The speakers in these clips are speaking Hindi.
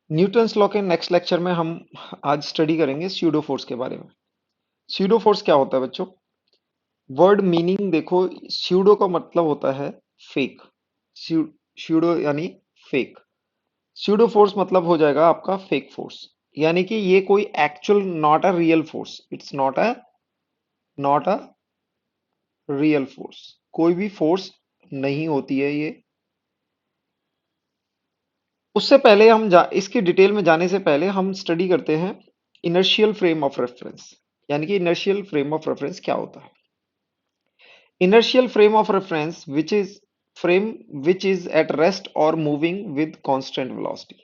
न्यूटन्स लॉ के नेक्स्ट लेक्चर में हम आज स्टडी करेंगे स्यूडो फोर्स के बारे में। स्यूडो फोर्स क्या होता है बच्चों? वर्ड मीनिंग देखो, स्यूडो का मतलब होता है फेक। स्यूडो यानी फेक। स्यूडो फोर्स मतलब हो जाएगा आपका फेक फोर्स, यानी कि ये कोई actual, not a real force, it's not a real force. कोई भी फोर्स नहीं होती है ये। उससे पहले इसकी डिटेल में जाने से पहले हम स्टडी करते हैं इनर्शियल फ्रेम ऑफ रेफरेंस। यानी कि इनर्शियल फ्रेम ऑफ रेफरेंस क्या होता है? Inertial frame of reference, which is at rest or moving with constant velocity.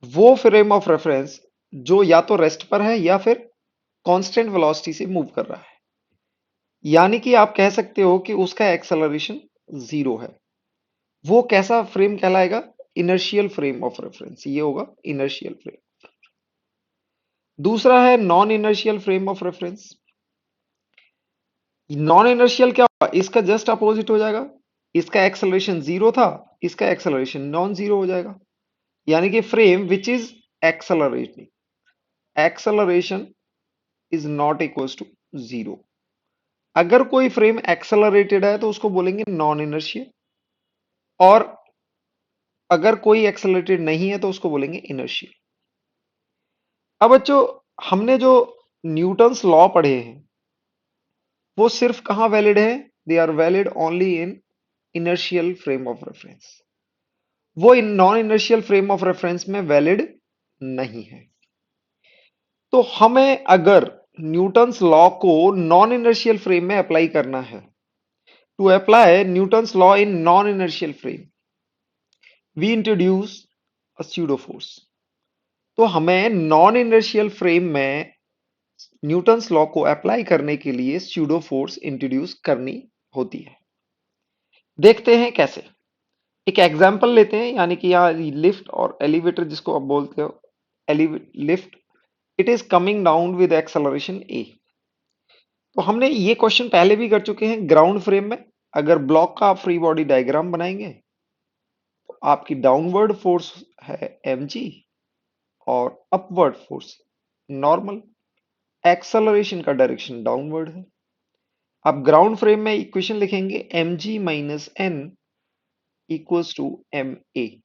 वो फ्रेम ऑफ रेफरेंस जो या तो रेस्ट पर है या फिर कांस्टेंट वेलोसिटी से मूव कर रहा है, यानी कि आप कह सकते हो कि उसका एक्सेलरेशन जीरो है। वो कैसा फ्रेम कहलाएगा? Inertial frame of reference. ये होगा इनर्शियल फ्रेम। दूसरा है non inertial frame of reference. Non inertial क्या होगा? इसका जस्ट अपोजिट हो जाएगा। इसका एक्सेलरेशन जीरो था, इसका एक्सेलरेशन नॉन जीरो हो जाएगा। यानी कि frame which is accelerating, acceleration is not equals to zero. अगर कोई फ्रेम एक्सेलरेटेड है तो उसको बोलेंगे नॉन इनर्शियल, और अगर कोई एक्सेलरेटेड नहीं है तो उसको बोलेंगे इनर्शियल। अब बच्चों, हमने जो न्यूटन्स लॉ पढ़े हैं वो सिर्फ कहां वैलिड है? They are valid only in inertial frame of reference. वो इन non inertial frame of reference में वैलिड नहीं है। तो हमें अगर न्यूटन्स लॉ को नॉन इनर्शियल फ्रेम में अप्लाई करना है, to apply Newton's law in non inertial frame we introduce a pseudo force. तो हमें नॉन इनर्शियल फ्रेम में न्यूटन्स लॉ को अप्लाई करने के लिए स्यूडो फोर्स इंट्रोड्यूस करनी होती है। देखते हैं कैसे। एक एग्जांपल लेते हैं, यानी कि यहाँ लिफ्ट और एलिवेटर जिसको आप बोलते हो, lift, it is coming down with acceleration A. तो हमने ये क्वेश्चन पहले भी कर चुके हैं ग्राउंड फ्रेम में। अगर ब्लॉक का आप फ्री बॉडी डायग्राम बनाएंगे तो आपकी डाउनवर्ड फोर्स है mg और अपवर्ड फोर्स नॉर्मल। एक्सेलरेशन का डायरेक्शन डाउनवर्ड है। आप ग्राउंड फ्रेम में इक्वेशन लिखेंगे mg minus N equals to M A,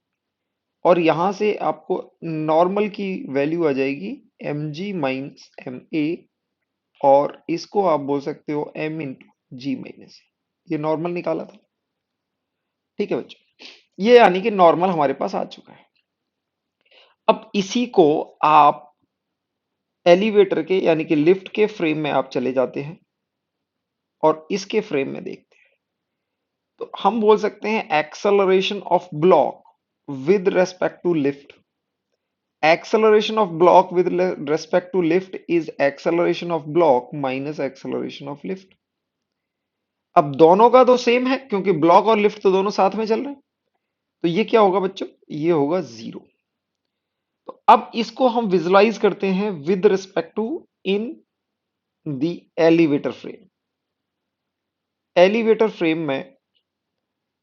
और यहां से आपको नॉर्मल की वैल्यू आ जाएगी mg माइनस एम ए, और इसको आप बोल सकते हो m इंटू जी माइनस ए। ये नॉर्मल निकाला था। ठीक है बच्चों, ये यानी कि नॉर्मल हमारे पास आ चुका है। अब इसी को आप एलिवेटर के यानी कि लिफ्ट के फ्रेम में आप चले जाते हैं और इसके फ्रेम में देखते हैं, तो हम बोल सकते हैं acceleration of block with respect to lift. Acceleration of block with respect to lift is acceleration of block minus acceleration of lift. अब दोनों का तो सेम है क्योंकि ब्लॉक और लिफ्ट तो दोनों साथ में चल रहे हैं। तो ये क्या होगा बच्चों? ये होगा जीरो। तो अब इसको हम विजुलाइज करते हैं with respect to in the elevator frame. Elevator frame में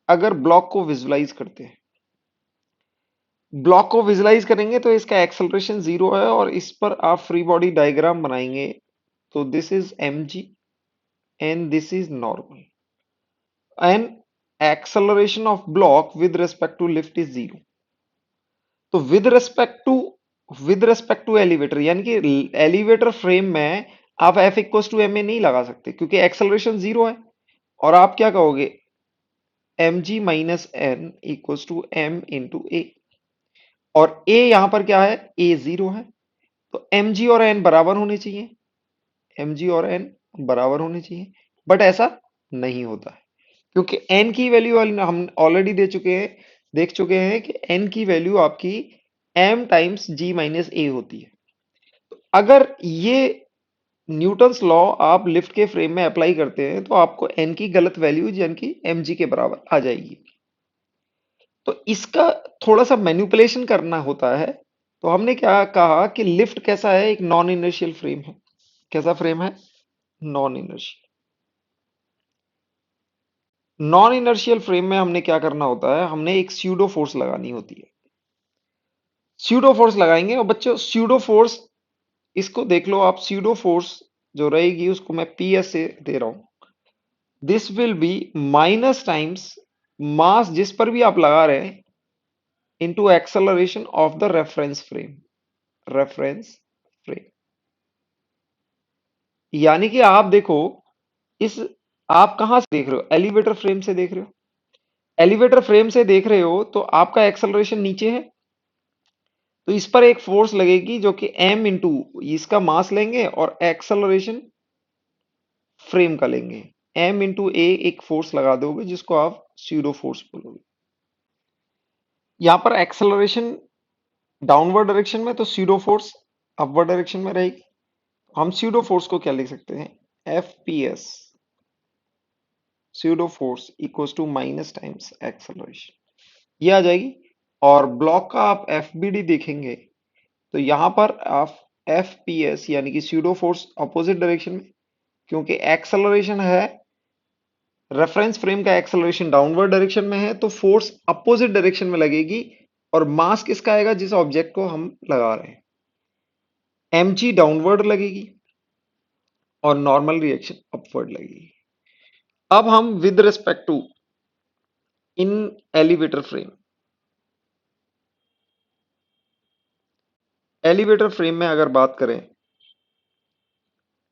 अगर ब्लॉक को विजुलाइज करते हैं, ब्लॉक को विजुलाइज करेंगे तो इसका एक्सेलरेशन जीरो है, और इस पर आप फ्री बॉडी डायग्राम बनाएंगे तो this is mg and this is normal, and acceleration of block with respect to lift is zero. तो विद रिस्पेक्ट टू एलिवेटर, यानी कि एलिवेटर फ्रेम में आप F equal to M A नहीं लगा सकते क्योंकि एक्सेलरेशन जीरो है। और आप क्या कहोगे? M G minus N equal to M into A, और ए यहां पर क्या है? ए जीरो है। तो एम जी और एन बराबर होने चाहिए, एम जी और एन बराबर होने चाहिए, बट ऐसा नहीं होता है क्योंकि एन की वैल्यू हम ऑलरेडी देख चुके हैं कि एन की वैल्यू आपकी एम टाइम्स जी माइनस ए होती है। तो अगर ये न्यूटन्स लॉ आप लिफ्ट के फ्रेम में अप्लाई करते हैं तो आपको एन की गलत वैल्यू यानी कि एम जी के बराबर आ जाएगी। तो इसका थोड़ा सा मैनिपुलेशन करना होता है। तो हमने क्या कहा कि लिफ्ट कैसा है? एक नॉन इनर्शियल फ्रेम है। कैसा फ्रेम है? Non inertial. Non inertial frame में हमने क्या करना होता है? हमने एक स्यूडो फोर्स लगानी होती है। स्यूडो फोर्स लगाएंगे और बच्चों स्यूडो फोर्स इसको देख लो आप, स्यूडो फोर्स जो रहेगी उसको मैं पी एस से दे रहा हूं। This will be minus times मास जिस पर भी आप लगा रहे हैं into acceleration of the reference frame. Reference frame यानी कि आप देखो इस, आप कहां से देख रहे हो, एलिवेटर फ्रेम से देख रहे हो। एलिवेटर फ्रेम से देख रहे हो तो आपका एक्सेलरेशन नीचे है, तो इस पर एक फोर्स लगेगी जो कि m इंटू इसका मास लेंगे और एक्सेलरेशन फ्रेम का लेंगे। m इंटू ए एक फोर्स लगा दोगे जिसको आप स्यूडो फोर्स बोलोगे। यहां पर एक्सेलरेशन डाउनवर्ड डायरेक्शन में तो स्यूडो फोर्स अपवर्ड डायरेक्शन में रहेगी। हम स्यूडो फोर्स को क्या लिख सकते हैं, F P S pseudo force equals to minus times acceleration, ये आ जाएगी। और ब्लॉक का आप एफ बी डी देखेंगे तो यहां पर आप एफ पी एस यानी कि स्यूडो फोर्स अपोजिट डायरेक्शन में, क्योंकि एक्सेलरेशन है, रेफरेंस फ्रेम का एक्सेलरेशन डाउनवर्ड डायरेक्शन में है तो फोर्स अपोजिट डायरेक्शन में लगेगी। और मास किसका आएगा, जिस ऑब्जेक्ट को हम लगा रहे हैं, एम जी डाउनवर्ड लगेगी और नॉर्मल रिएक्शन अपवर्ड लगेगी। अब हम with respect to in elevator frame, elevator frame में अगर बात करें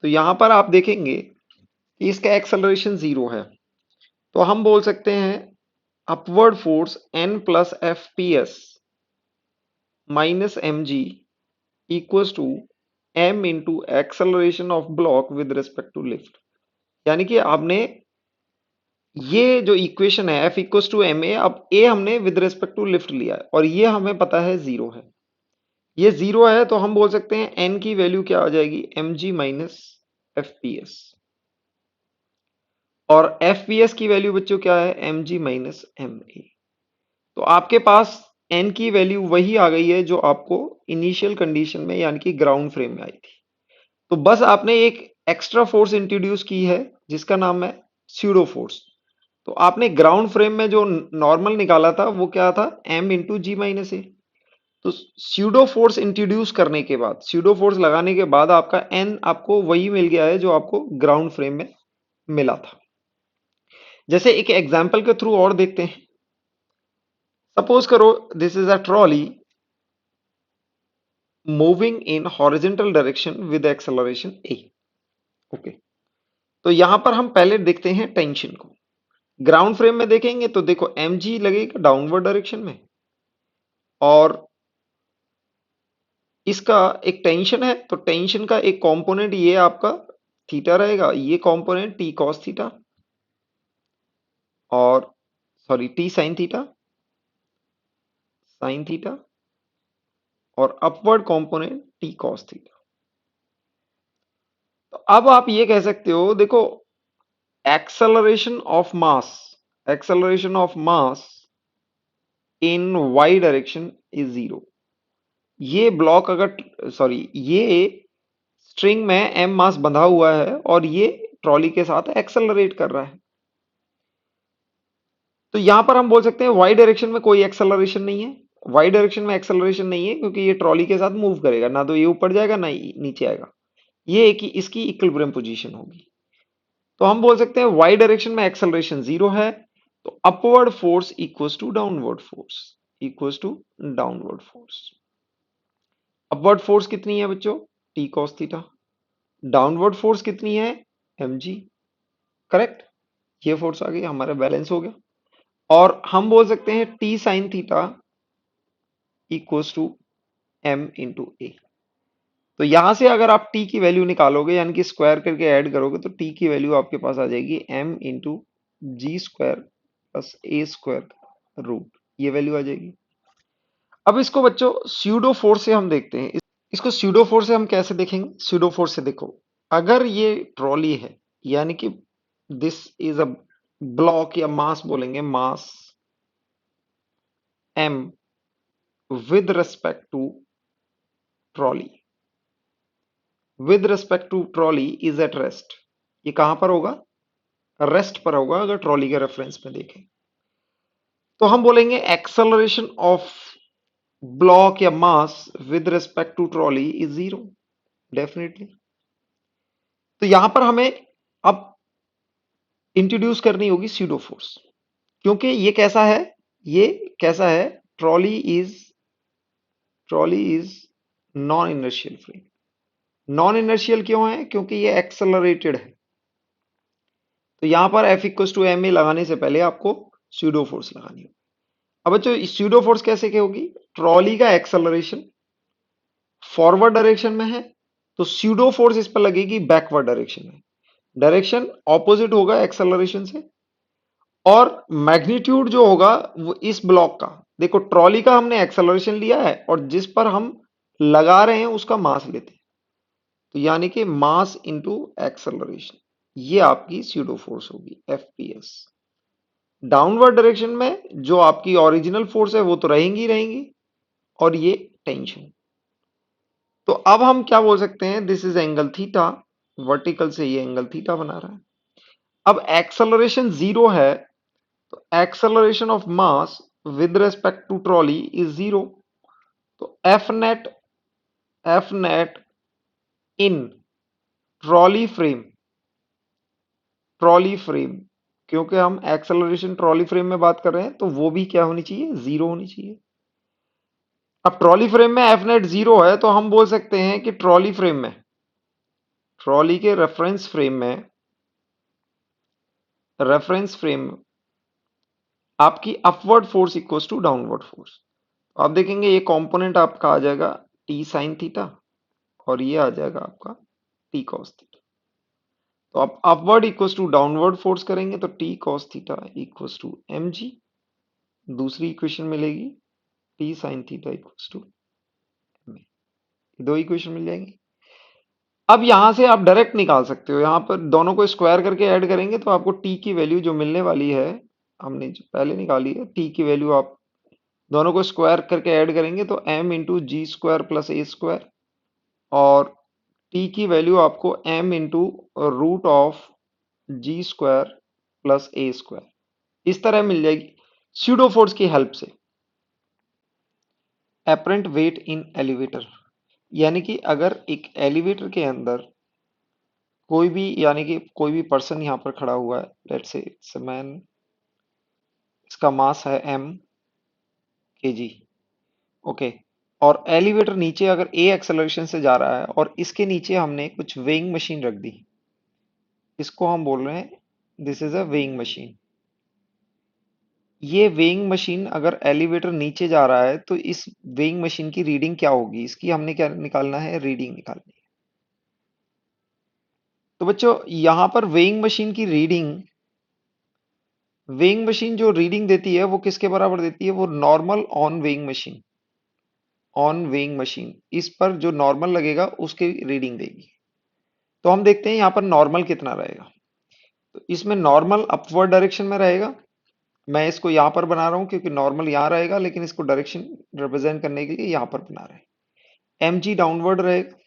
तो यहां पर आप देखेंगे कि इसका एक्सेलरेशन जीरो है, तो हम बोल सकते हैं upward force N plus F P S minus M G equals to M into acceleration of block with respect to lift. यानी कि आपने ये जो इक्वेशन है F equals to M A, अब ए हमने विद रिस्पेक्ट टू लिफ्ट लिया है और ये हमें पता है जीरो है, ये जीरो है तो हम बोल सकते हैं एन की वैल्यू क्या आ जाएगी, M G minus F P S. और एफ पी एस की वैल्यू बच्चों क्या है, M G minus M A. तो आपके पास एन की वैल्यू वही आ गई है जो आपको इनिशियल कंडीशन में यानी कि ग्राउंड फ्रेम में आई थी। तो बस आपने एक एक्स्ट्रा फोर्स इंट्रोड्यूस की है जिसका नाम है स्यूडो फोर्स। तो आपने ग्राउंड फ्रेम में जो नॉर्मल निकाला था वो क्या था, एम इंटू जी माइनस ए। तो स्यूडो फोर्स इंट्रोड्यूस करने के बाद, स्यूडो फोर्स लगाने के बाद आपका एन आपको वही मिल गया है जो आपको ग्राउंड फ्रेम में मिला था। जैसे एक एग्जांपल के थ्रू और देखते हैं। सपोज करो this is a trolley moving in horizontal direction with acceleration A. Okay, तो यहां पर हम पहले देखते हैं टेंशन को। ग्राउंड फ्रेम में देखेंगे तो देखो एम जी लगेगा डाउनवर्ड डायरेक्शन में और इसका एक टेंशन है, तो टेंशन का एक कंपोनेंट ये आपका थीटा रहेगा, ये कंपोनेंट टी कॉस थीटा और सॉरी टी साइन थीटा और upward component T cos theta. तो अब आप ये कह सकते हो देखो acceleration of mass, acceleration of mass in Y direction is zero. ये ब्लॉक अगर सॉरी ये स्ट्रिंग में एम मास बंधा हुआ है और ये ट्रॉली के साथ एक्सेलरेट कर रहा है, तो यहां पर हम बोल सकते हैं वाई डायरेक्शन में कोई एक्सेलरेशन नहीं है। वाई डायरेक्शन में एक्सेलरेशन नहीं है क्योंकि ये ट्रॉली के साथ मूव करेगा, ना तो ये ऊपर जाएगा ना ही नीचे आएगा, ये एक ही इसकी इक्विलिब्रियम पोजीशन होगी। तो हम बोल सकते हैं वाई डायरेक्शन में एक्सेलरेशन जीरो है, तो upward force equals to downward force, equals to downward force. Upward force कितनी है बच्चों, T cos theta. Downward force कितनी है, एम जी। करेक्ट, ये फोर्स आ गई, हमारा बैलेंस हो गया। और हम बोल सकते हैं T sine theta equals to M into A. तो यहां से अगर आप टी की वैल्यू निकालोगे यानी कि स्क्वायर करके ऐड करोगे तो टी की वैल्यू आपके पास आ जाएगी M into G square plus A square root, ये वैल्यू आ जाएगी। अब इसको बच्चों स्यूडो फोर्स से हम देखते हैं। इसको स्यूडो फोर्स से हम कैसे देखेंगे, स्यूडो फोर्स से देखो अगर ये ट्रॉली है यानी कि दिस इज अ ब्लॉक या मास बोलेंगे, mass M with respect to trolley, with respect to trolley is at rest. ये कहां पर होगा, रेस्ट पर होगा अगर ट्रॉली के रेफरेंस में देखें। तो हम बोलेंगे एक्सेलरेशन ऑफ ब्लॉक या mass with respect to trolley is zero, definitely. तो यहां पर हमें अब इंट्रोड्यूस करनी होगी स्यूडो फोर्स, क्योंकि ये कैसा है, ये कैसा है, trolley is trolley is non inertial frame. Non inertial क्यों है, क्योंकि ये एक्सेलरेटेड है। तो यहां पर F equal to M A लगाने से पहले आपको स्यूडो फोर्स लगानी होगी। अब बच्चों स्यूडो फोर्स कैसे क्या होगी, ट्रॉली का एक्सेलरेशन फॉरवर्ड डायरेक्शन में है, तो स्यूडो फोर्स इस पर लगेगी बैकवर्ड डायरेक्शन में। डायरेक्शन ऑपोजिट होगा एक्सेलरेशन से, और मैग्नीट्यूड जो होगा वो इस ब्लॉक का, देखो ट्रॉली का हमने एक्सेलरेशन लिया है और जिस पर हम लगा रहे हैं उसका मास लेते हैं, तो यानी कि मास इनटू एक्सेलरेशन, ये आपकी स्यूडो फोर्स होगी एफपीएस। डाउनवर्ड डायरेक्शन में जो आपकी ओरिजिनल फोर्स है वो तो रहेंगी रहेंगी, और ये टेंशन। तो अब हम क्या बोल सकते हैं, this is angle theta, vertical से ये एंगल थीटा बना रहा है। अब एक्सेलरेशन जीरो है, तो acceleration of mass with respect to trolley is zero. तो F net in trolley frame, क्योंकि हम एक्सेलरेशन ट्रॉली फ्रेम में बात कर रहे हैं तो वो भी क्या होनी चाहिए, जीरो होनी चाहिए। अब ट्रॉली फ्रेम में एफ नेट जीरो है, तो हम बोल सकते हैं कि ट्रॉली के रेफरेंस फ्रेम आपकी upward force equals to downward force. आप देखेंगे ये कंपोनेंट आपका आ जाएगा टी साइन थीटा, और ये आ जाएगा आपका टी कॉस थीटा। तो आप upward equals to downward force करेंगे तो T cos theta equals to M G. दूसरी इक्वेशन मिलेगी T sine theta equals to M A. दो इक्वेशन मिल जाएंगी। अब यहां से आप डायरेक्ट निकाल सकते हो, यहां पर दोनों को स्क्वायर करके ऐड करेंगे तो आपको टी की वैल्यू जो मिलने वाली है, हमने जो पहले निकाली है टी की वैल्यू, आप दोनों को स्क्वायर करके ऐड करेंगे तो m into G square plus A square, और t की वैल्यू आपको m into root of G square plus A square इस तरह मिल जाएगी स्यूडो फोर्स की हेल्प से। एपरेंट वेट इन एलिवेटर, यानी कि अगर एक एलिवेटर के अंदर कोई भी, यानी कि कोई भी पर्सन यहाँ पर खड़ा हुआ है, let's say it's a man, इसका मास है m kg, ओके, और एलिवेटर नीचे अगर a एक्सेलरेशन से जा रहा है और इसके नीचे हमने कुछ वेइंग मशीन रख दी, इसको हम बोल रहे हैं this is a weighing machine. ये वेइंग मशीन अगर एलिवेटर नीचे जा रहा है तो इस वेइंग मशीन की रीडिंग क्या होगी, इसकी हमने क्या निकालना है, रीडिंग निकालनी है। तो बच्चों यहां पर वेइंग मशीन जो रीडिंग देती है वो किसके बराबर देती है, वो नॉर्मल ऑन वेइंग मशीन इस पर जो नॉर्मल लगेगा उसकी रीडिंग देगी। तो हम देखते हैं यहाँ पर नॉर्मल कितना रहेगा, तो इसमें नॉर्मल अपवर्ड डायरेक्शन में रहेगा। मैं इसको यहाँ पर बना रहा हूँ क्योंकि नॉर्मल यहाँ रहेगा, लेकिन इसको डायरेक्शन रिप्रेजेंट करने के लिए यहाँ पर बना रहे हैं। एम जी डाउनवर्ड रहेगा,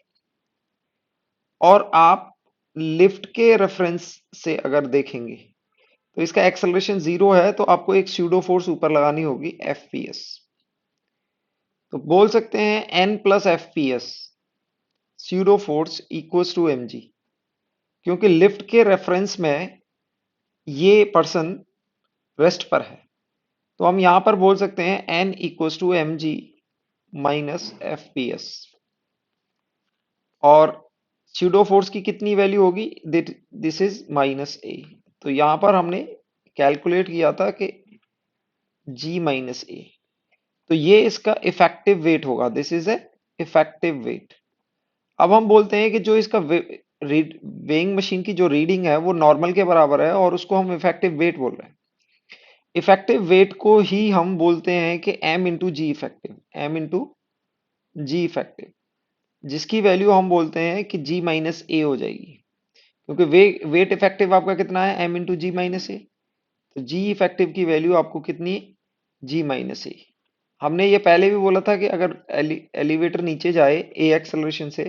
और आप लिफ्ट के रेफरेंस से अगर देखेंगे तो इसका एक्सेलरेशन जीरो है, तो आपको एक स्यूडो फोर्स ऊपर लगानी होगी एफ पी एस। तो बोल सकते हैं N plus F P S pseudo force equals to M G, क्योंकि लिफ्ट के रेफरेंस में ये पर्सन रेस्ट पर है। तो हम यहां पर बोल सकते हैं N equals to M G minus F P S, और स्यूडो फोर्स की कितनी वैल्यू होगी, दिस इज माइनस ए। तो यहां पर हमने कैलकुलेट किया था कि जी माइनस ए, तो ये इसका इफेक्टिव वेट होगा, this is a effective weight. अब हम बोलते हैं कि जो इसका वेइंग मशीन की जो रीडिंग है वो नॉर्मल के बराबर है, और उसको हम इफेक्टिव वेट बोल रहे हैं। इफेक्टिव वेट को ही हम बोलते हैं कि एम इंटू जी इफेक्टिव, जिसकी वैल्यू हम बोलते हैं कि जी माइनस ए हो जाएगी, क्योंकि वेट इफेक्टिव आपका कितना है, एम इंटू जी माइनस ए। तो जी इफेक्टिव की वैल्यू आपको कितनी है, जी माइनस ए। हमने ये पहले भी बोला था कि अगर एलिवेटर नीचे जाए ए एक्सेलरेशन से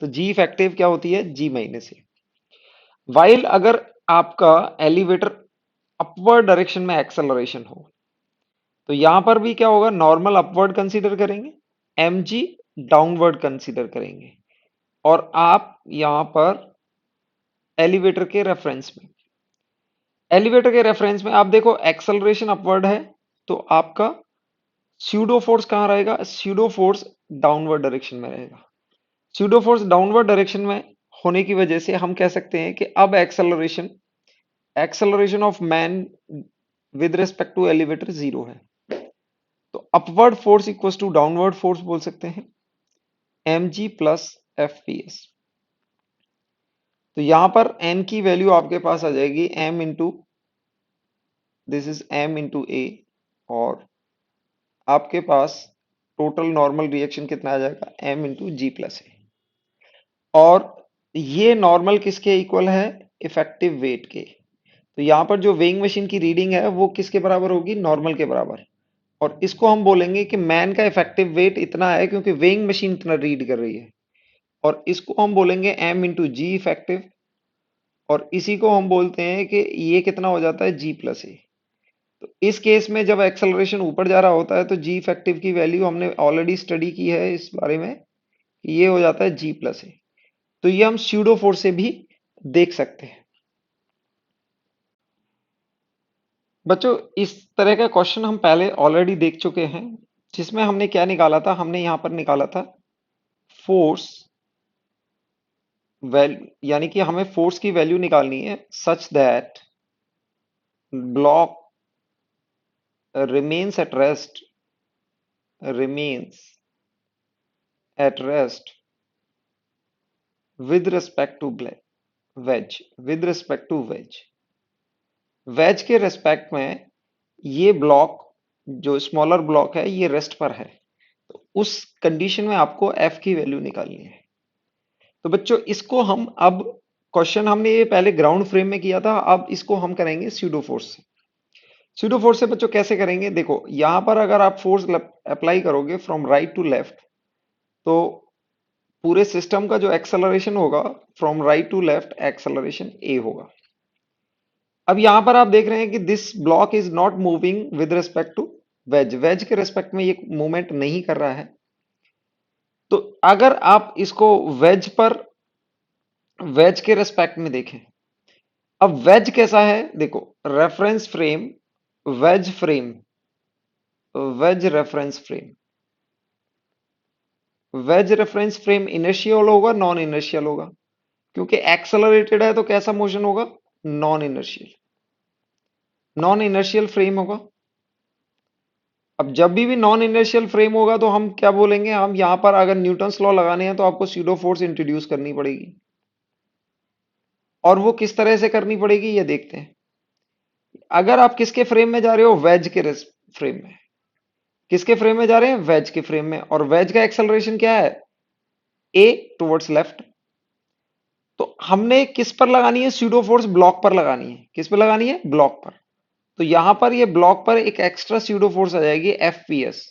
तो जी इफेक्टिव क्या होती है, जी माइनस ए। वाइल अगर आपका एलिवेटर अपवर्ड डायरेक्शन में एक्सेलरेशन हो, तो यहां पर भी क्या होगा, नॉर्मल अपवर्ड कंसीडर करेंगे, mg डाउनवर्ड कंसीडर करेंगे, और आप यहां पर एलिवेटर के रेफरेंस में, आप देखो एक्सेलरेशन अपवर्ड है, तो आपका स्यूडो फोर्स कहां रहेगा, स्यूडो फोर्स डाउनवर्ड डायरेक्शन में रहेगा। स्यूडो फोर्स डाउनवर्ड डायरेक्शन में होने की वजह से हम कह सकते हैं कि अब acceleration acceleration of man with respect to elevator zero है। तो upward force equals to downward force बोल सकते हैं, mg प्लस fps। तो यहां पर n की वैल्यू आपके पास आ जाएगी m into, this is m into A, और आपके पास टोटल नॉर्मल रिएक्शन कितना आ जाएगा, m इंटू जी प्लस ए। और ये नॉर्मल किसके इक्वल है, इफेक्टिव वेट के। तो यहां पर जो वेइंग मशीन की रीडिंग है वो किसके बराबर होगी, नॉर्मल के बराबर। और इसको हम बोलेंगे कि मैन का इफेक्टिव वेट इतना है क्योंकि वेइंग मशीन इतना रीड कर रही है, और इसको हम बोलेंगे m इंटू जी इफेक्टिव, और इसी को हम बोलते हैं कि ये कितना हो जाता है, g प्लस ए। तो इस केस में जब एक्सेलरेशन ऊपर जा रहा होता है तो जी इफेक्टिव की वैल्यू हमने ऑलरेडी स्टडी की है इस बारे में, ये हो जाता है g प्लस ए। तो ये हम स्यूडो फोर्स से भी देख सकते हैं। बच्चों इस तरह का क्वेश्चन हम पहले ऑलरेडी देख चुके हैं, जिसमें हमने क्या निकाला था, हमने यहां पर निकाला था फोर्स वैल्यू, यानी कि हमें फोर्स की वैल्यू निकालनी है such that block remains at rest remains at rest with respect to wedge, with respect to wedge के रेस्पेक्ट में ये ब्लॉक, जो स्मॉलर ब्लॉक है, ये रेस्ट पर है। तो उस कंडीशन में आपको एफ की वैल्यू निकालनी है। तो बच्चों इसको हम अब, क्वेश्चन हमने ये पहले ग्राउंड फ्रेम में किया था, अब इसको हम करेंगे स्यूडो फोर्स से। स्यूडो फोर्स से बच्चों कैसे करेंगे, देखो यहां पर अगर आप फोर्स अप्लाई करोगे फ्रॉम राइट टू लेफ्ट, तो पूरे सिस्टम का जो एक्सेलरेशन होगा from right to left, acceleration A होगा। अब यहां पर आप देख रहे हैं कि this block is not moving with respect to wedge के रिस्पेक्ट में ये मूवमेंट नहीं कर रहा है। तो अगर आप इसको वेज के रिस्पेक्ट में देखें, अब वेज कैसा है, देखो reference frame, wedge frame, wedge reference frame, wedge reference frame inertial होगा, नॉन इनर्शियल होगा, क्योंकि एक्सेलरेटेड है तो कैसा मोशन होगा, non inertial, non inertial frame होगा। अब जब भी नॉन इनर्शियल फ्रेम होगा तो हम क्या बोलेंगे, हम यहां पर अगर न्यूटन्स लॉ लगाने हैं तो आपको स्यूडो फोर्स इंट्रोड्यूस करनी पड़ेगी, और वो किस तरह से करनी पड़ेगी ये देखते हैं। अगर आप किसके फ्रेम में जा रहे हो, वेज के फ्रेम में, किसके फ्रेम में जा रहे हैं, वेज के फ्रेम में, और वेज का एक्सेलरेशन क्या है, ए टुवर्ड्स लेफ्ट। तो हमने किस पर लगानी है, स्यूडो फोर्स ब्लॉक पर लगानी है, किस पर लगानी है, ब्लॉक पर। तो यहां पर ये ब्लॉक पर एक एक्स्ट्रा स्यूडो फोर्स आ जाएगी एफपीएस,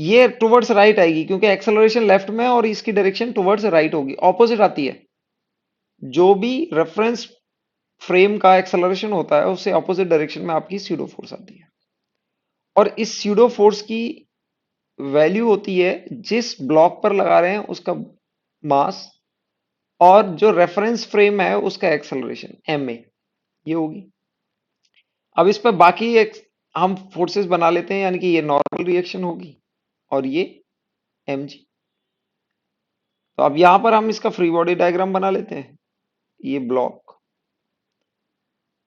ये टुवर्ड्स राइट आएगी क्योंकि एक्सेलरेशन लेफ्ट में है और इसकी डायरेक्शन टुवर्ड्स राइट होगी, ऑपोजिट आती है। जो भी रेफरेंस फ्रेम का एक्सेलरेशन होता है उससे ऑपोजिट डायरेक्शन में आपकी स्यूडो फोर्स आती है, और इस स्यूडो फोर्स की वैल्यू होती है जिस ब्लॉक पर लगा रहे हैं उसका मास, और जो रेफरेंस फ्रेम है उसका एक्सेलरेशन एम ए, ये होगी। अब इस पर बाकी हम फोर्सेस बना लेते हैं, यानी कि ये नॉर्मल रिएक्शन होगी और ये mg। तो अब यहां पर हम इसका फ्री बॉडी डायग्राम बना लेते हैं। ये ब्लॉक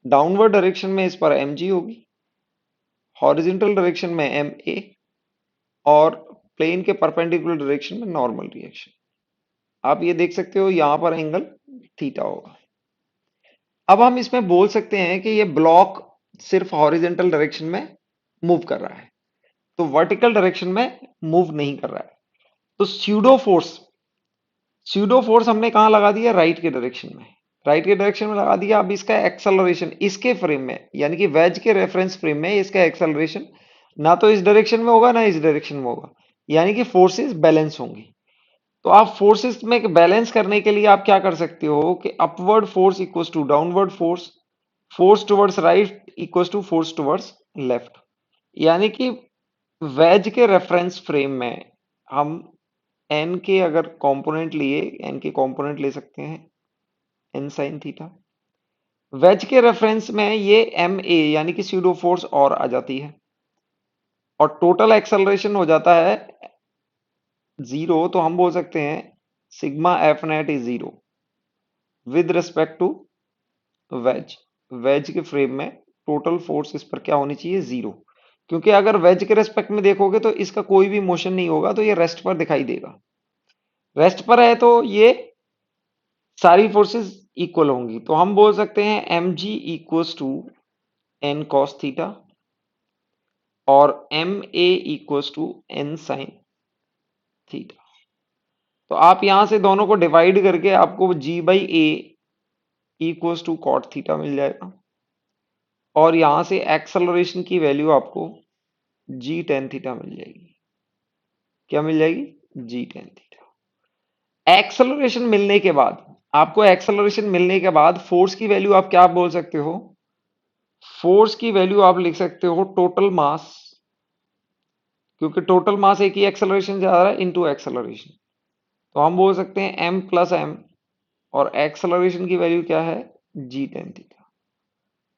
डाउनवर्ड डायरेक्शन में इस पर mg होगी, हॉरिजॉन्टल डायरेक्शन में ma, और प्लेन के परपेंडिकुलर डायरेक्शन में नॉर्मल रिएक्शन। आप ये देख सकते हो यहां पर एंगल थीटा होगा। अब हम इसमें बोल सकते हैं कि ये ब्लॉक सिर्फ हॉरिजॉन्टल डायरेक्शन में मूव कर रहा है, तो वर्टिकल डायरेक्शन में मूव नहीं कर रहा है। तो स्यूडो फोर्स हमने कहां लगा दिया, राइट के डायरेक्शन में, राइट के डायरेक्शन में लगा दिया। अब इसका एक्सेलरेशन इसके फ्रेम में, यानी कि वेज के रेफरेंस फ्रेम में इसका एक्सेलरेशन ना तो इस डायरेक्शन में होगा ना इस डायरेक्शन में होगा, यानी कि फोर्सेस बैलेंस होंगी। तो आप फोर्सेस में बैलेंस करने के लिए आप क्या कर सकते हो कि upward force equals to downward force, force towards right equals to force towards left. यानी कि वेज के रेफरेंस फ्रेम में हम एन के अगर कंपोनेंट लिए, एन के कंपोनेंट ले सकते हैं एन साइन थीटा। वेज के रेफरेंस में ये एम ए यानी कि स्यूडो फोर्स और आ जाती है, और टोटल एक्सेलरेशन हो जाता है जीरो। तो हम बोल सकते हैं sigma F net is zero with respect to wedge. Wedge के फ्रेम में टोटल फोर्स इस पर क्या होनी चाहिए, जीरो। क्योंकि अगर वेज के रेस्पेक्ट में देखोगे तो इसका कोई भी मोशन नहीं होगा, तो ये रेस्ट पर दिखाई देगा। रेस्ट पर है तो ये सारी फोर्सेस इक्वल होंगी। तो हम बोल सकते हैं M G equals to N cos theta और M A equals to N sine theta. तो आप यहां से दोनों को डिवाइड करके आपको G by A equals to cot theta मिल जाएगा, और यहां से एक्सेलरेशन की वैल्यू आपको जी टेन थीटा मिल जाएगी। क्या मिल जाएगी, जी टेन थीटा। एक्सेलरेशन मिलने के बाद, आपको एक्सेलरेशन मिलने के बाद फोर्स की वैल्यू आप क्या बोल सकते हो, फोर्स की वैल्यू आप लिख सकते हो टोटल मास, क्योंकि टोटल मास एक ही एक्सेलरेशन जा रहा है इनटू एक्सेलरेशन। तो हम बोल सकते हैं एम प्लस एम, और एक्सेलरेशन की वैल्यू क्या है, जी टेन थीटा।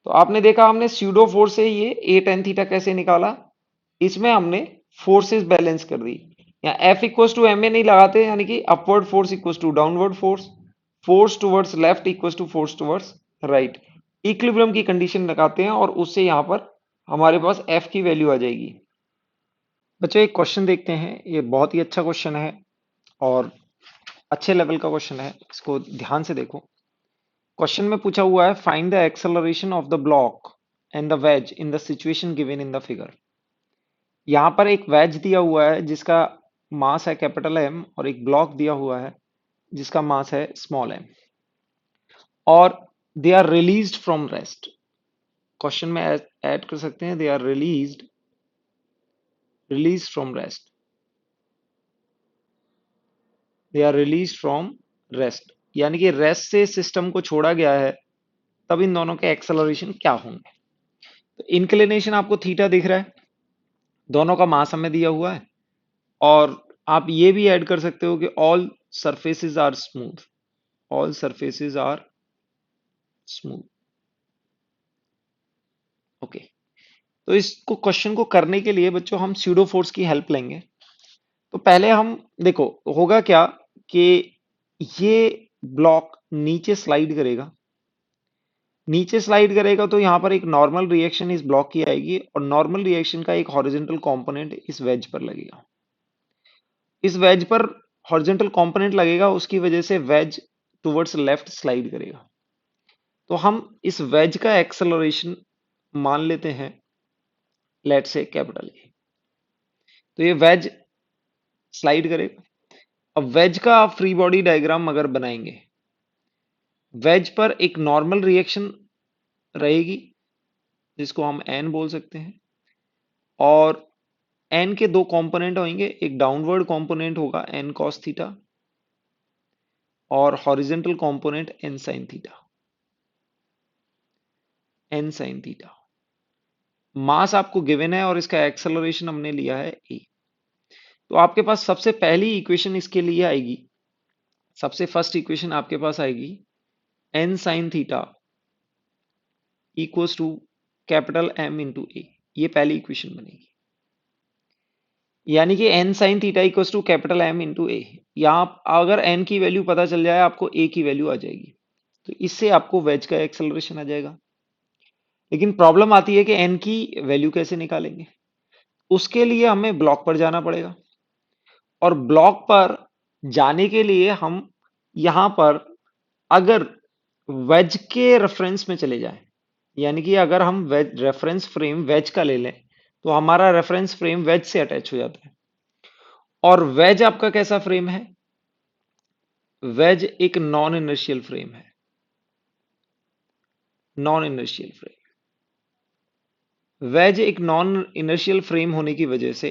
तो आपने देखा हमने स्यूडो फोर्स से ये ए टेन थीटा कैसे निकाला, इसमें हमने फोर्सेस बैलेंस कर दी। यहाँ F equals to M A नहीं लगाते, यानी कि upward force equals to downward force, force towards left equals to force towards right. Equilibrium की कंडीशन लगाते हैं और उससे यहाँ पर हमारे पास एफ की वैल्यू आ जाएगी। बच्चों एक क्वेश्चन देखते हैं, ये बहुत ही अच्छा क्वेश्चन है और अच्छे लेवल का क्वेश्चन है, इसको ध्यान से देखो। क्वेश्चन में पूछा हुआ है find the acceleration of the block and the ways in the situation given in the figure. यहाँ पर एक वेज दिया हुआ है जिसका मास है कैपिटल एम, और एक ब्लॉक दिया हुआ है जिसका मास है स्मॉल एम, और they are released from rest. Question में ऐड कर सकते हैं they are release from rest, they are release from rest, यानी कि रेस्ट से सिस्टम को छोड़ा गया है, तब इन दोनों के एक्सेलरेशन क्या होंगे। तो इंक्लिनेशन आपको थीटा दिख रहा है, दोनों का मास हमें दिया हुआ है, और आप ये भी ऐड कर सकते हो कि all surfaces are smooth, all surfaces are smooth. Okay, तो इसको क्वेश्चन को करने के लिए बच्चों हम स्यूडो फोर्स की हेल्प लेंगे। तो पहले हम देखो होगा क्या कि ये ब्लॉक नीचे स्लाइड करेगा, नीचे स्लाइड करेगा तो यहाँ पर एक नॉर्मल रिएक्शन इस ब्लॉक की आएगी, और नॉर्मल रिएक्शन का एक हॉरिजॉन्टल कंपोनेंट इस वेज पर लगेगा। इस वेज पर हॉरिजॉन्टल कंपोनेंट लगेगा, उसकी वजह से वेज टुवर्ड्स लेफ्ट स्लाइड करेगा। तो हम इस वेज का एक्सेलरेशन मान लेते हैं लेट से कैपिटल ए। तो ये वेज स्लाइड करेगा। अब वेज का आप फ्री बॉडी डायग्राम अगर बनाएंगे, वेज पर एक नॉर्मल रिएक्शन रहेगी जिसको हम एन बोल सकते हैं, और एन के दो कंपोनेंट होंगे, एक डाउनवर्ड कंपोनेंट होगा एन कॉस थीटा, और horizontal component N sine theta, N sine theta. Mass आपको गिवन है और इसका एक्सेलरेशन हमने लिया है ए। तो आपके पास सबसे पहली इक्वेशन इसके लिए आएगी, सबसे फर्स्ट इक्वेशन आपके पास आएगी N sine theta equals to capital M into A. ये पहली इक्वेशन बनेगी, यानी कि N sine theta equals to capital M into A. यहाँ अगर एन की वैल्यू पता चल जाए आपको, ए की वैल्यू आ जाएगी, तो इससे आपको वेज का एक्सेलरेशन आ जाएगा। लेकिन प्रॉब्लम आती है कि एन की वैल्यू कैसे निकालेंगे, उसके लिए हमें ब्लॉक पर जाना पड़ेगा, और ब्लॉक पर जाने के लिए हम यहां पर अगर वेज के रेफरेंस में चले जाएं, यानी कि अगर हम वेज रेफरेंस फ्रेम वेज का ले लें, तो हमारा रेफरेंस फ्रेम वेज से अटैच हो जाता है। और वेज आपका कैसा फ्रेम है, वेज एक नॉन इनर्शियल फ्रेम है, नॉन इनर्शियल फ्रेम। वेज एक नॉन इनर्शियल फ्रेम होने की वजह से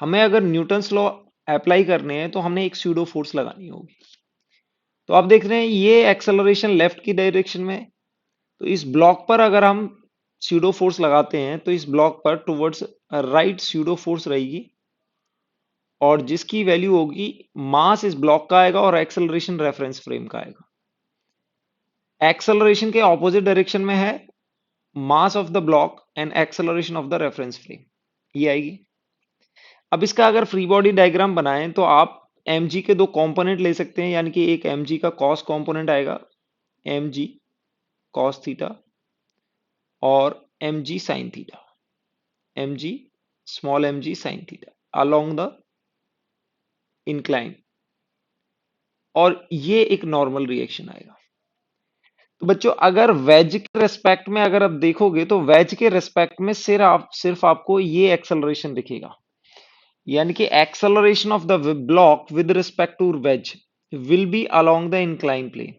हमें अगर न्यूटन्स लॉ अप्लाई करने हैं तो हमने एक स्यूडो फोर्स लगानी होगी। तो आप देख रहे हैं ये एक्सेलरेशन लेफ्ट की डायरेक्शन में है, तो इस ब्लॉक पर अगर हम स्यूडो फोर्स लगाते हैं तो इस ब्लॉक पर टुवर्ड्स राइट स्यूडो फोर्स रहेगी, और जिसकी वैल्यू होगी मास इस ब्लॉक का आएगा और एक्सेलरेशन रेफरेंस फ्रेम का आएगा। एक्सेलरेशन के ऑपोजिट डायरेक्शन में है mass of the block and acceleration of the reference frame, ये आएगी। अब इसका अगर फ्री बॉडी डायग्राम बनाएं तो आप mg के दो कंपोनेंट ले सकते हैं, यानी कि एक mg का कॉस कंपोनेंट आएगा mg कॉस थीटा और mg sine theta, mg small mg sine theta along the incline, और ये एक नॉर्मल रिएक्शन आएगा। तो बच्चों अगर वेज के रेस्पेक्ट में अगर आप देखोगे तो वेज के रेस्पेक्ट में सिर्फ आपको ये एक्सेलरेशन दिखेगा, यानी कि acceleration of the block with respect to wedge will be along the incline plane.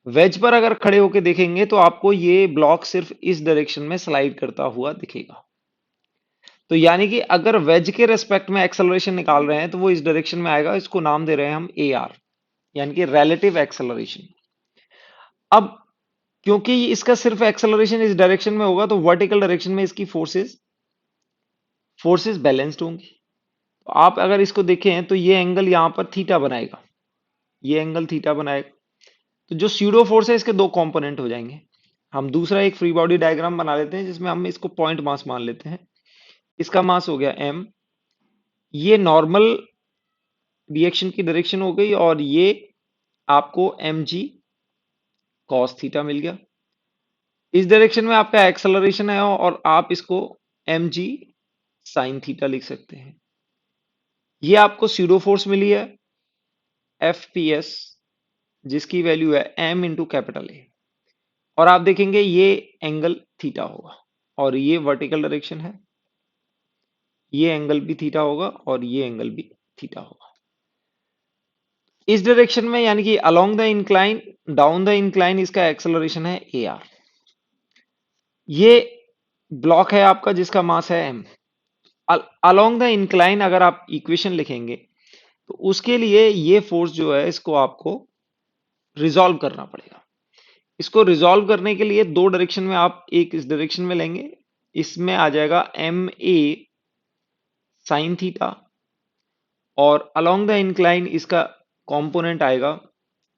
Wedge पर अगर खड़े होकर देखेंगे तो आपको ये ब्लॉक सिर्फ इस डायरेक्शन में स्लाइड करता हुआ दिखेगा। तो यानी कि अगर वेज के रेस्पेक्ट में एक्सेलरेशन निकाल रहे हैं तो वो इस डायरेक्शन में आएगा, इसको नाम दे रहे हैं हम ए आर, यानी कि रिलेटिव एक्सेलरेशन। अब क्योंकि इसका सिर्फ एक्सेलरेशन इस डायरेक्शन में होगा तो वर्टिकल डायरेक्शन में इसकी फोर्सेस बैलेंस्ड होंगी। तो आप अगर इसको देखें तो ये एंगल यहां पर थीटा बनाएगा, ये एंगल थीटा बनाएगा। तो जो स्यूडो फोर्स है इसके दो कंपोनेंट हो जाएंगे। हम दूसरा एक फ्री बॉडी डायग्राम बना लेते हैं जिसमें हम इसको पॉइंट मास मान लेते हैं। इसका मास हो गया m, ये नॉर्मल रिएक्शन की डायरेक्शन हो गई, और ये आपको mg cos थीटा मिल गया। इस डायरेक्शन में आपका एक्सेलरेशन है और आप इसको mg sin थीटा लिख सकते हैं। ये आपको स्यूडो फोर्स मिली है fps, जिसकी वैल्यू है m इंटू कैपिटल A, और आप देखेंगे ये एंगल थीटा होगा और ये वर्टिकल डायरेक्शन है, ये एंगल भी थीटा होगा और ये एंगल भी थीटा होगा। इस डायरेक्शन में यानी कि along the incline down the incline इसका एक्सेलरेशन है ए आर। ये ब्लॉक है आपका जिसका मास है m। अलोंग द इंक्लाइन अगर आप इक्वेशन लिखेंगे तो उसके लिए ये फोर्स जो है इसको आपको रिजॉल्व करना पड़ेगा। इसको रिजॉल्व करने के लिए दो डायरेक्शन में आप एक इस डायरेक्शन में लेंगे, इसमें आ जाएगा एम ए साइन थीटा, और अलोंग द इंक्लाइन इसका कंपोनेंट आएगा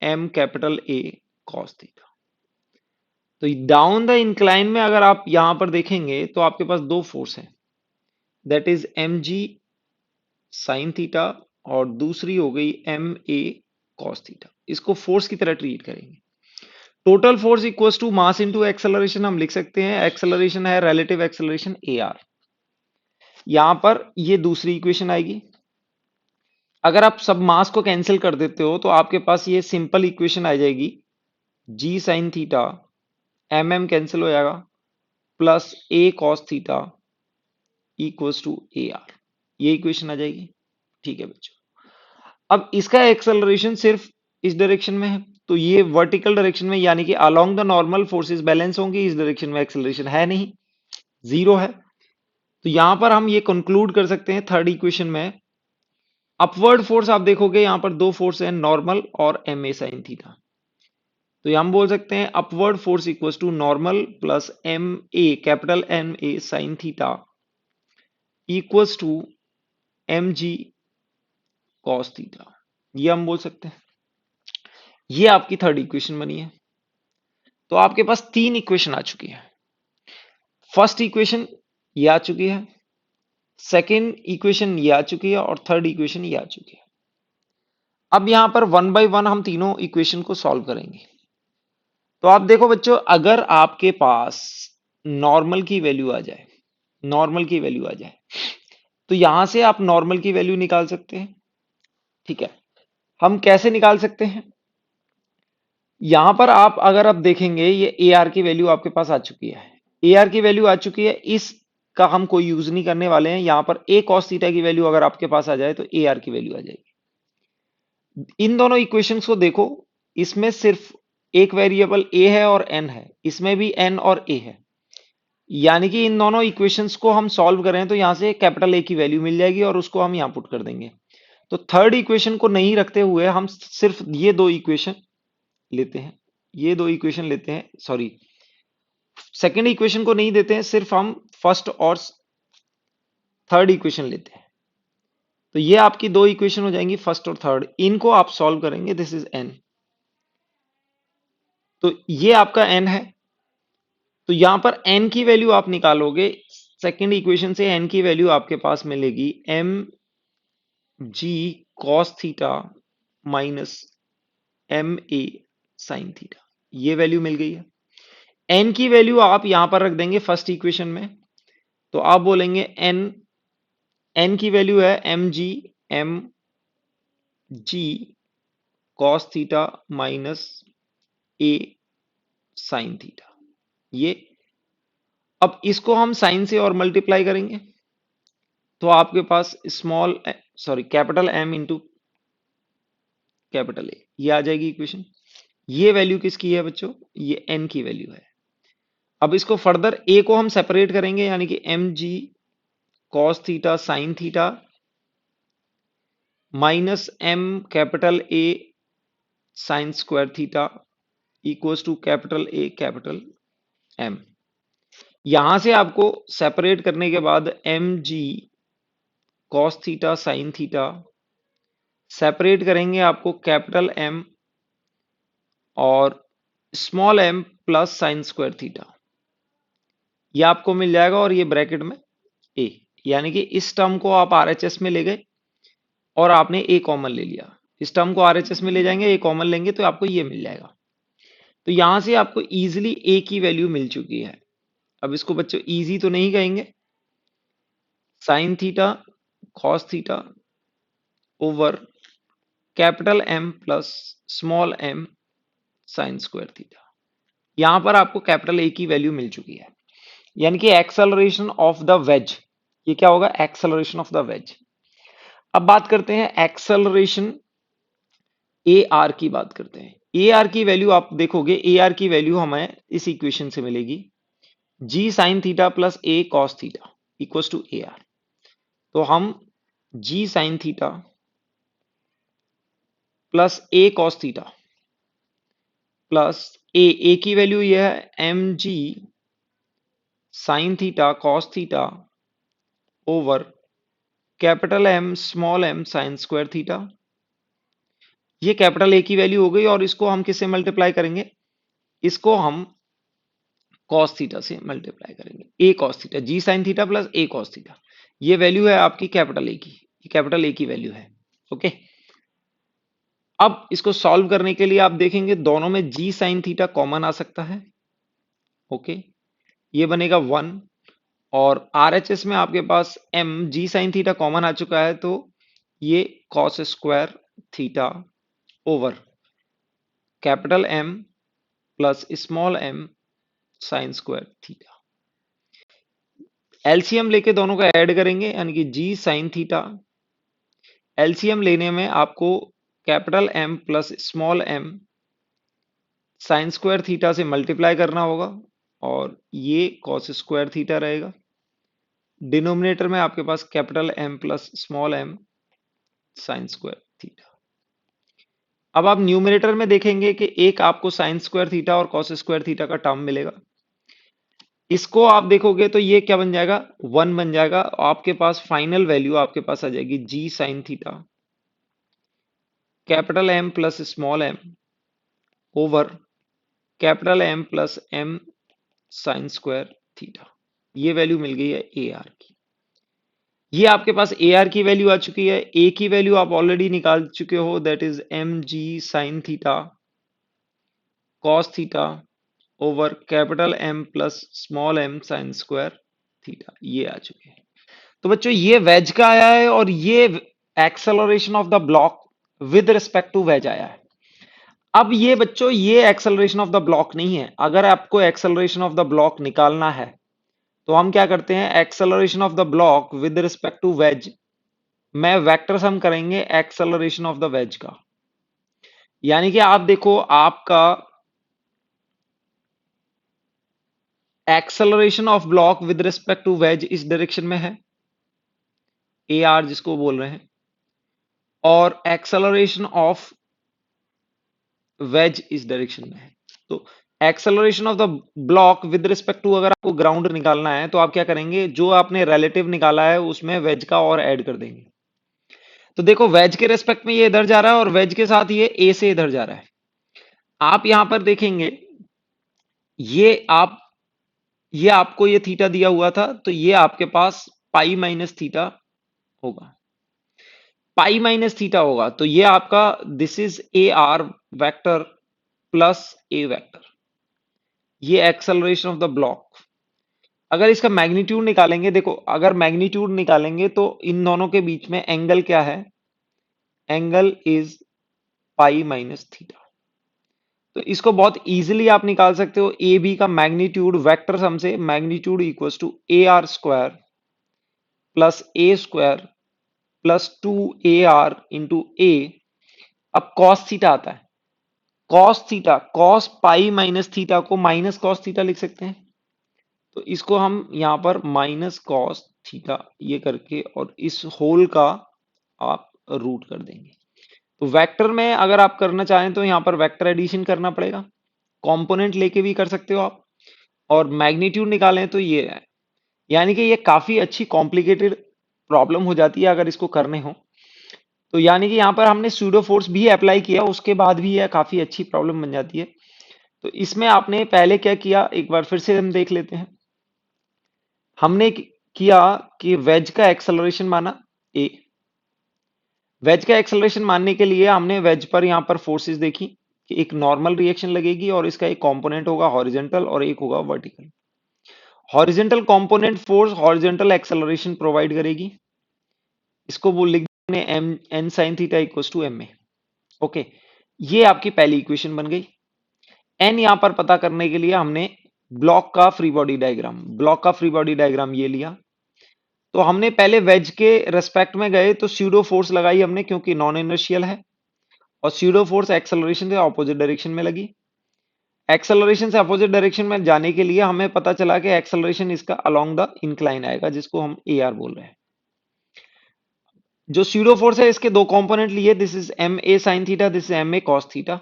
M capital A cos theta. तो डाउन द इंक्लाइन में अगर आप यहां पर देखेंगे तो आपके पास दो फोर्स हैं, that is M G sine theta और दूसरी हो गई एम ए कॉस थीटा। इसको फोर्स की तरह ट्रीट करेंगे। Total force equals to mass into acceleration हम लिख सकते हैं। एक्सेलरेशन है रिलेटिव एक्सेलरेशन ए आर। यहां पर ये दूसरी इक्वेशन आएगी। अगर आप सब मास को कैंसिल कर देते हो तो आपके पास ये सिंपल इक्वेशन आ जाएगी, G sine theta M M cancel हो जाएगा plus A cos theta equals to A R. ये इक्वेशन आ जाएगी। ठीक है बच्चों, अब इसका एक्सेलरेशन सिर्फ इस डायरेक्शन में है, तो ये वर्टिकल डायरेक्शन में यानी कि along the normal forces balance होंगी। इस डायरेक्शन में एक्सेलरेशन है नहीं, जीरो है। तो यहां पर हम ये कंक्लूड कर सकते हैं थर्ड इक्वेशन में अपवर्ड फोर्स आप देखोगे यहां पर दो फोर्स है, नॉर्मल और एम ए साइन थीटा। तो ये हम बोल सकते हैं upward force equals to normal plus M A capital M A sine theta equals to M G cos theta. ये हम बोल सकते हैं। ये आपकी थर्ड इक्वेशन बनी है। तो आपके पास तीन इक्वेशन आ चुकी है। फर्स्ट इक्वेशन ये आ चुकी है, सेकेंड इक्वेशन ये आ चुकी है, और थर्ड इक्वेशन ये आ चुकी है। अब यहां पर वन बाय वन हम तीनों इक्वेशन को सॉल्व करेंगे। तो आप देखो बच्चों, अगर आपके पास नॉर्मल की वैल्यू आ जाए, नॉर्मल की वैल्यू आ जाए तो यहां से आप नॉर्मल की वैल्यू निकाल सकते हैं। ठीक है, हम कैसे निकाल सकते हैं? यहां पर आप अगर आप देखेंगे ये ए आर की वैल्यू आपके पास आ चुकी है, ए आर की वैल्यू आ चुकी है, इसका हम कोई यूज नहीं करने वाले हैं। यहां पर ए कॉस थीटा की वैल्यू अगर आपके पास आ जाए तो ए आर की वैल्यू आ जाएगी। इन दोनों इक्वेशंस को देखो, इसमें सिर्फ एक वेरिएबल ए है और एन है, इसमें भी एन और ए है, यानी कि इन दोनों इक्वेशंस को हम सॉल्व करें तो यहां से कैपिटल ए की वैल्यू मिल जाएगी और उसको हम यहां पुट कर देंगे। तो थर्ड इक्वेशन को नहीं रखते हुए हम सिर्फ ये दो इक्वेशन लेते हैं, ये दो इक्वेशन लेते हैं, सॉरी सेकेंड इक्वेशन को नहीं देते हैं, सिर्फ हम फर्स्ट और थर्ड इक्वेशन लेते हैं। तो ये आपकी दो इक्वेशन हो जाएंगी, फर्स्ट और थर्ड, इनको आप सॉल्व करेंगे। दिस इज एन, तो ये आपका एन है। तो यहां पर एन की वैल्यू आप निकालोगे, सेकेंड इक्वेशन से एन की वैल्यू आपके पास मिलेगी M G cos theta minus M A sine theta, ये वैल्यू मिल गई है। एन की वैल्यू आप यहां पर रख देंगे फर्स्ट इक्वेशन में, तो आप बोलेंगे एन, एन की वैल्यू है M G cos theta minus A sine theta. ये अब इसको हम साइन से और मल्टीप्लाई करेंगे, तो आपके पास small sorry capital M into capital A, ये आ जाएगी इक्वेशन। ये वैल्यू किसकी है बच्चों, ये एन की वैल्यू है। अब इसको फर्दर ए को हम सेपरेट करेंगे, यानी कि M G cos theta sine theta minus M capital A sine square theta equals to capital A capital M. यहां से आपको सेपरेट करने के बाद M G cos theta sine theta separate करेंगे, आपको कैपिटल एम और small M plus sine square theta, ये आपको मिल जाएगा, और ये ब्रैकेट में ए, यानी कि इस टर्म को आप आरएचएस में ले गए और आपने ए कॉमन ले लिया। इस टर्म को आरएचएस में ले जाएंगे, ए कॉमन लेंगे, तो आपको ये मिल जाएगा। तो यहां से आपको इजीली ए की वैल्यू मिल चुकी है। अब इसको बच्चों इजी तो नहीं कहेंगे, sine theta cos theta over capital M plus small M sine square theta. यहां पर आपको कैपिटल ए की वैल्यू मिल चुकी है, यानी कि एक्सेलरेशन ऑफ द वेज, ये क्या होगा, एक्सेलरेशन ऑफ द वेज। अब बात करते हैं एक्सेलरेशन ए आर की, बात करते हैं ए आर की वैल्यू। आप देखोगे ए आर की वैल्यू हमें इस इक्वेशन से मिलेगी, G sine theta plus A cos theta equals to A R. तो हम G sine theta plus A cos theta plus A की वैल्यू यह है M G sine theta cos theta over capital M small M sine square theta. ये कैपिटल ए की वैल्यू हो गई, और इसको हम किससे मल्टीप्लाई करेंगे, इसको हम कॉस थीटा से मल्टीप्लाई करेंगे, ए cos theta, ji sine theta plus A cos theta. ये वैल्यू है आपकी कैपिटल ए की, ये कैपिटल ए की वैल्यू है। ओके, अब इसको सॉल्व करने के लिए आप देखेंगे दोनों में जी साइन थीटा कॉमन आ सकता है। ओके, ये बनेगा 1, और आरएचएस में आपके पास M G sine theta common आ चुका है, तो ये cos square theta over capital M plus small M sine square theta. LCM लेके दोनों को ऐड करेंगे, यानी कि जी साइन थीटा, एलसीएम लेने में आपको capital M plus small M sine square theta से मल्टीप्लाई करना होगा, और ये कॉस स्क्वायर थीटा रहेगा। डिनोमिनेटर में आपके पास capital M plus small M sine square theta. अब आप न्यूमरेटर में देखेंगे कि एक आपको साइन स्क्वायर थीटा और कॉस स्क्वायर थीटा का टर्म मिलेगा। इसको आप देखोगे तो ये क्या बन जाएगा, 1 बन जाएगा। आपके पास फाइनल वैल्यू आपके पास आ जाएगी G sine theta capital M plus small M over capital M plus M sine square theta. ये वैल्यू मिल गई है ए आर की। ये आपके पास ए आर की वैल्यू आ चुकी है। ए की वैल्यू आप ऑलरेडी निकाल चुके हो, that is M G sine theta cos theta over capital M plus small M sine square theta, ये आ चुके हैं। तो बच्चों ये वेज का आया है, और ये acceleration of the block with respect to wedge आया है। अब ये बच्चों ये एक्सेलरेशन ऑफ द ब्लॉक नहीं है। अगर आपको एक्सेलरेशन ऑफ द ब्लॉक निकालना है, तो हम क्या करते हैं, acceleration of the block with respect to wedge में वेक्टर सम करेंगे एक्सेलरेशन ऑफ द वेज का। यानी कि आप देखो, आपका acceleration of block with respect to wedge इस डायरेक्शन में है, ए आर जिसको बोल रहे हैं, और एक्सेलरेशन ऑफ वेज इस डायरेक्शन में है। तो acceleration of the block with respect to, अगर आपको ग्राउंड निकालना है तो आप क्या करेंगे, जो आपने रिलेटिव निकाला है उसमें वेज का और ऐड कर देंगे। तो देखो वेज के रेस्पेक्ट में ये इधर जा रहा है और वेज के साथ ये ए से इधर जा रहा है। आप यहां पर देखेंगे ये आप ये आपको ये थीटा दिया हुआ था, तो ये आपके पास पाई माइनस थीटा होगा। पाई माइनस थीटा होगा तो ये आपका this is A R vector plus A vector, ये एक्सेलरेशन ऑफ द ब्लॉक। अगर इसका मैग्नीट्यूड निकालेंगे, देखो अगर मैग्नीट्यूड निकालेंगे तो इन दोनों के बीच में एंगल क्या है, angle is pi minus theta. तो इसको बहुत इजीली आप निकाल सकते हो, ए बी का मैग्नीट्यूड वेक्टर सम से magnitude equals to A R square plus A square plus 2 AR into A. अब कॉस थीटा आता है, cos theta, cos pi minus theta को माइनस कॉस थीटा लिख सकते हैं, तो इसको हम यहां पर माइनस कॉस थीटा ये करके और इस होल का आप रूट कर देंगे। तो वेक्टर में अगर आप करना चाहें तो यहां पर वेक्टर एडिशन करना पड़ेगा, कंपोनेंट लेके भी कर सकते हो आप, और मैग्नीट्यूड निकालें तो ये है। यानी कि ये काफी अच्छी कॉम्प्लिकेटेड प्रॉब्लम हो जाती है अगर इसको करने हो तो। यानी कि यहाँ पर हमने सूडो फोर्स भी अप्लाई किया, उसके बाद भी यह काफी अच्छी प्रॉब्लम बन जाती है। तो इसमें आपने पहले क्या किया, एक बार फिर से हम देख लेते हैं। हमने किया कि वेज का एक्सेलरेशन माना ए। वेज का एक्सेलरेशन मानने के लिए हमने वेज पर यहाँ पर फोर्सेस देखी कि एक नॉर्मल रिएक्शन लगेगी और इसका एक कंपोनेंट होगा हॉरिजॉन्टल और एक होगा vertical. Horizontal component force horizontal acceleration provide करेगी, इसको वो लिख देंगे M N sine theta equals to M A. Okay, ये आपकी पहली इक्वेशन बन गई। एन यहां पर पता करने के लिए हमने ब्लॉक का फ्री बॉडी डायग्राम ये लिया। तो हमने पहले वेज के रेस्पेक्ट में गए तो स्यूडो फोर्स लगाई हमने क्योंकि नॉन इनर्शियल है, और स्यूडो फोर्स एक्सेलरेशन से ऑपोजिट डायरेक्शन में लगी। एक्सेलरेशन से अपोजिट डायरेक्शन में जाने के लिए हमें पता चला कि एक्सेलरेशन इसका अलोंग द इंक्लाइन आएगा, जिसको हम ए आर बोल रहे हैं। जो स्यूडो फोर्स है इसके दो कंपोनेंट लिए, this is M A sine theta, this is M A cos theta.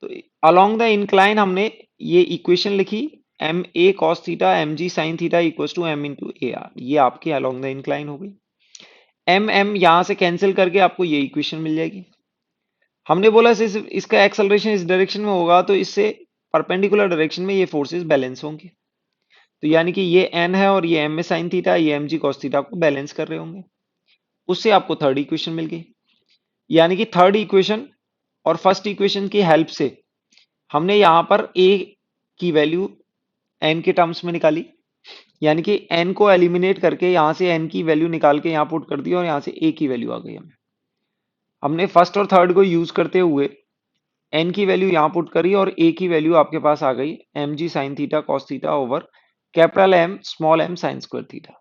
तो अलोंग द इंक्लाइन हमने ये इक्वेशन लिखी, M A cos theta M G sine theta equals to M into A R, ये आपकी अलोंग द इंक्लाइन हो गई। एम एम यहां से कैंसिल करके आपको ये इक्वेशन मिल जाएगी। हमने बोला इसका एक्सेलरेशन इस डायरेक्शन में होगा तो इससे परपेंडिकुलर डायरेक्शन में ये फोर्सेस बैलेंस होंगे। तो यानी कि ये एन है और ये एम ए साइन थीटा, ये एम जी कॉस थीटा को बैलेंस कर रहे होंगे। उससे आपको थर्ड इक्वेशन मिल गई। यानी कि थर्ड इक्वेशन और फर्स्ट इक्वेशन की हेल्प से हमने यहां पर ए की वैल्यू एन के टर्म्स में निकाली, यानी कि एन को एलिमिनेट करके यहां से एन की वैल्यू निकाल के यहां पुट कर दी और यहां से ए की वैल्यू आ गई। हमें हमने फर्स्ट और थर्ड को यूज करते हुए एन की वैल्यू यहां पुट करी और ए की वैल्यू आपके पास आ गई M G sine theta cos theta over capital M small M sine square theta.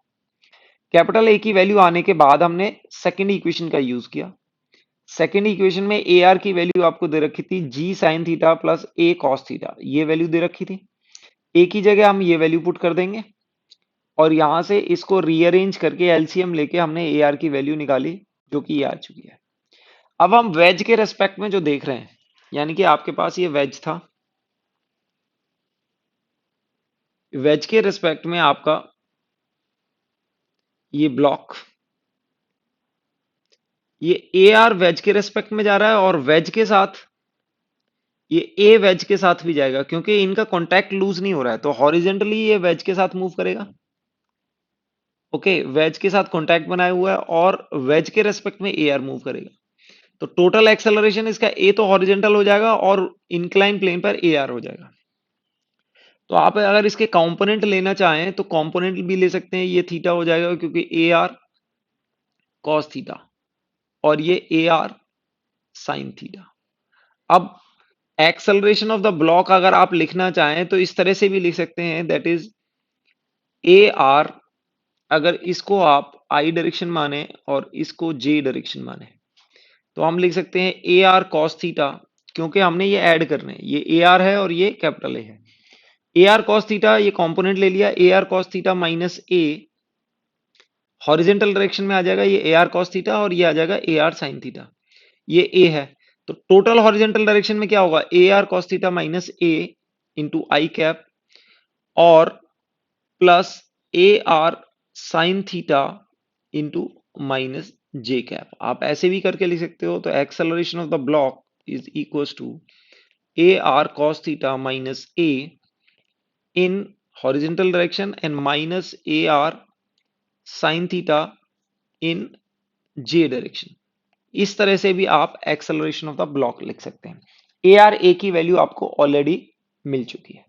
Capital A की वैल्यू आने के बाद हमने सेकेंड इक्वेशन का यूज किया। सेकेंड इक्वेशन में ए आर की वैल्यू आपको दे रखी थी G sine theta plus A cos theta, ये वैल्यू दे रखी थी। ए की जगह हम ये वैल्यू पुट कर देंगे और यहां से इसको रीअरेंज करके एलसीएम लेके हमने ए आर की वैल्यू निकाली, जो कि ये आ चुकी है। अब हम वेज के रेस्पेक्ट में जो देख रहे हैं, यानी कि आपके पास ये वेज था, वेज के रेस्पेक्ट में आपका ये ब्लॉक, ये ए आर वेज के रेस्पेक्ट में जा रहा है और वेज के साथ ये ए वेज के साथ भी जाएगा क्योंकि इनका कांटेक्ट लूज नहीं हो रहा है, तो हॉरिजेंटली ये वेज के साथ मूव करेगा। ओके, वेज के साथ कांटेक्ट बनाया हुआ है और वेज के रेस्पेक्ट में ए आर मूव करेगा, तो टोटल एक्सेलरेशन इसका ए तो हॉरिजेंटल हो जाएगा और इंक्लाइन प्लेन पर ए आर हो जाएगा। तो आप अगर इसके कंपोनेंट लेना चाहें तो कंपोनेंट भी ले सकते हैं, ये थीटा हो जाएगा क्योंकि ए आर कॉस थीटा और ये ए आर साइन थीटा। अब एक्सेलरेशन ऑफ द ब्लॉक अगर आप लिखना चाहें तो इस तरह से भी लिख सकते हैं, दैट इज ए आर, अगर इसको आप आई डायरेक्शन माने और इसको जे डायरेक्शन माने तो हम लिख सकते हैं ए आर कॉस थीटा, क्योंकि हमने ये ऐड करने, ये ए आर है और ये कैपिटल ए है। ए आर कॉस थीटा ये कंपोनेंट ले लिया, ए आर कॉस थीटा माइनस ए हॉरिजेंटल डायरेक्शन में आ जाएगा ये ए आर कॉस थीटा और ये आ जाएगा ए आर साइन थीटा, ये ए है। तो टोटल हॉरिजेंटल डायरेक्शन में क्या होगा, A R cos theta minus A into I cap और plus A R sine theta into minus J cap. आप ऐसे भी करके लिख सकते हो। तो acceleration of the block is equals to A R cos theta minus A in horizontal direction and minus A R sine theta in J direction. इस तरह से भी आप एक्सेलरेशन ऑफ द ब्लॉक लिख सकते हैं। ए आर ए की वैल्यू आपको ऑलरेडी मिल चुकी है।